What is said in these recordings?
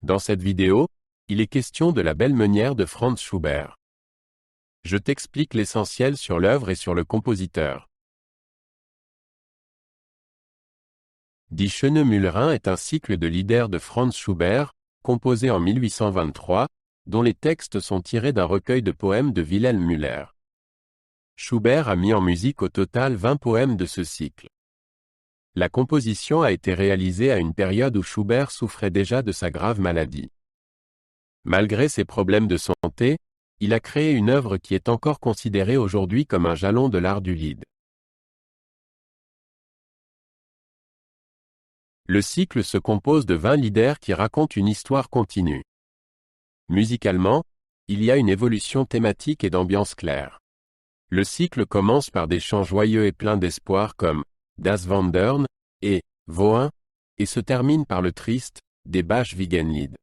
Dans cette vidéo, il est question de la Belle Meunière de Franz Schubert. Je t'explique l'essentiel sur l'œuvre et sur le compositeur. Die schöne Müllerin est un cycle de Lieder de Franz Schubert, composé en 1823, dont les textes sont tirés d'un recueil de poèmes de Wilhelm Müller. Schubert a mis en musique au total 20 poèmes de ce cycle. La composition a été réalisée à une période où Schubert souffrait déjà de sa grave maladie. Malgré ses problèmes de santé, il a créé une œuvre qui est encore considérée aujourd'hui comme un jalon de l'art du Lied. Le cycle se compose de 20 lieder qui racontent une histoire continue. Musicalement, il y a une évolution thématique et d'ambiance claire. Le cycle commence par des chants joyeux et pleins d'espoir comme Das Wandern et Wohin, et se termine par le triste des Bach-Wiegenlied.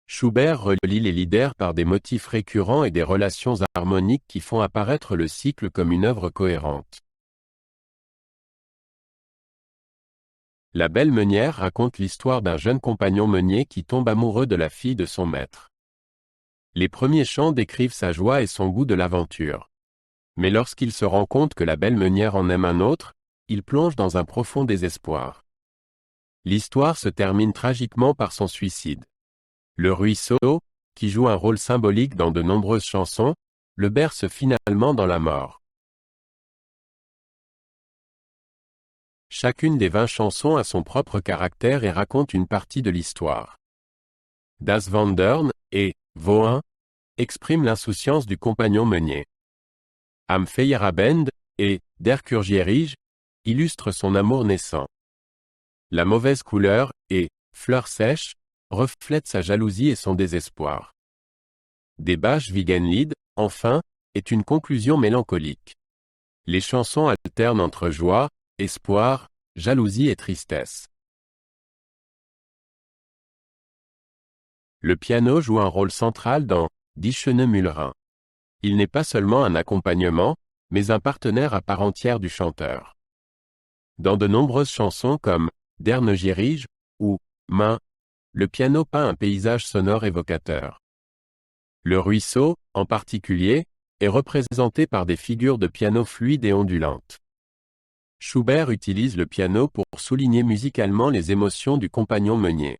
Schubert relie les lieder par des motifs récurrents et des relations harmoniques qui font apparaître le cycle comme une œuvre cohérente. La Belle Meunière raconte l'histoire d'un jeune compagnon meunier qui tombe amoureux de la fille de son maître. Les premiers chants décrivent sa joie et son goût de l'aventure. Mais lorsqu'il se rend compte que la Belle Meunière en aime un autre, il plonge dans un profond désespoir. L'histoire se termine tragiquement par son suicide. Le ruisseau, qui joue un rôle symbolique dans de nombreuses chansons, le berce finalement dans la mort. Chacune des 20 chansons a son propre caractère et raconte une partie de l'histoire. Das Wandern et Wohin expriment l'insouciance du compagnon meunier. Am Feierabend et Der Kurgierige illustrent son amour naissant. La mauvaise couleur et Fleurs sèches reflètent sa jalousie et son désespoir. Des Bach-Wiegenlied, enfin, est une conclusion mélancolique. Les chansons alternent entre joie, espoir, jalousie et tristesse. Le piano joue un rôle central dans Die schöne Müllerin. Il n'est pas seulement un accompagnement, mais un partenaire à part entière du chanteur. Dans de nombreuses chansons comme Der Neugierige ou Main, le piano peint un paysage sonore évocateur. Le ruisseau, en particulier, est représenté par des figures de piano fluides et ondulantes. Schubert utilise le piano pour souligner musicalement les émotions du compagnon meunier.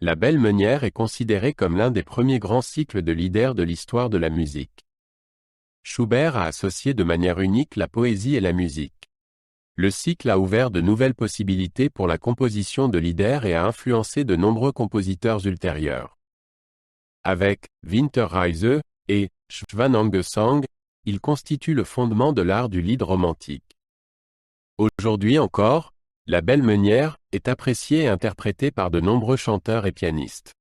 La Belle Meunière est considérée comme l'un des premiers grands cycles de lieder de l'histoire de la musique. Schubert a associé de manière unique la poésie et la musique. Le cycle a ouvert de nouvelles possibilités pour la composition de lieder et a influencé de nombreux compositeurs ultérieurs. Avec Winterreise et Schwanengesang, il constitue le fondement de l'art du Lied romantique. Aujourd'hui encore, la Belle Meunière est appréciée et interprétée par de nombreux chanteurs et pianistes.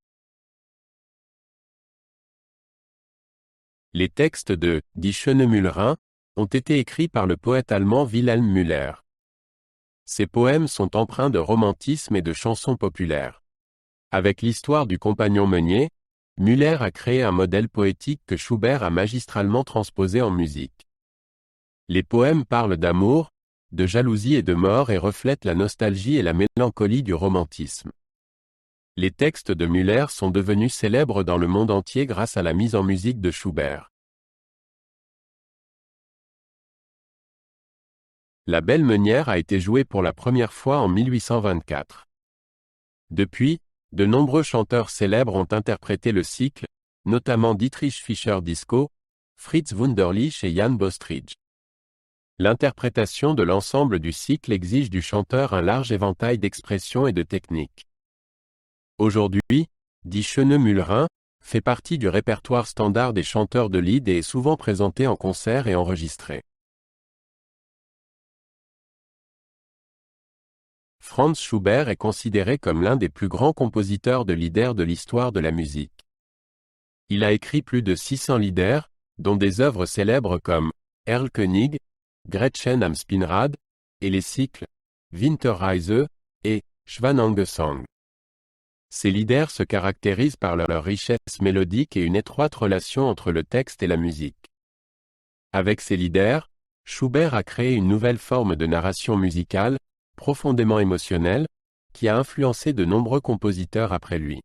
Les textes de Die schöne Müllerin ont été écrits par le poète allemand Wilhelm Müller. Ces poèmes sont empreints de romantisme et de chansons populaires. Avec l'histoire du compagnon meunier, Müller a créé un modèle poétique que Schubert a magistralement transposé en musique. Les poèmes parlent d'amour, de jalousie et de mort et reflètent la nostalgie et la mélancolie du romantisme. Les textes de Müller sont devenus célèbres dans le monde entier grâce à la mise en musique de Schubert. La Belle Meunière a été jouée pour la première fois en 1824. Depuis, de nombreux chanteurs célèbres ont interprété le cycle, notamment Dietrich Fischer-Dieskau, Fritz Wunderlich et Jan Bostridge. L'interprétation de l'ensemble du cycle exige du chanteur un large éventail d'expressions et de techniques. Aujourd'hui, Die schöne Müllerin fait partie du répertoire standard des chanteurs de Lied et est souvent présenté en concert et enregistré. Franz Schubert est considéré comme l'un des plus grands compositeurs de lieder de l'histoire de la musique. Il a écrit plus de 600 lieder, dont des œuvres célèbres comme Erlkönig, Gretchen am Spinnrad, et les cycles Winterreise et Schwanengesang. Ces lieder se caractérisent par leur richesse mélodique et une étroite relation entre le texte et la musique. Avec ces lieder, Schubert a créé une nouvelle forme de narration musicale, profondément émotionnel, qui a influencé de nombreux compositeurs après lui.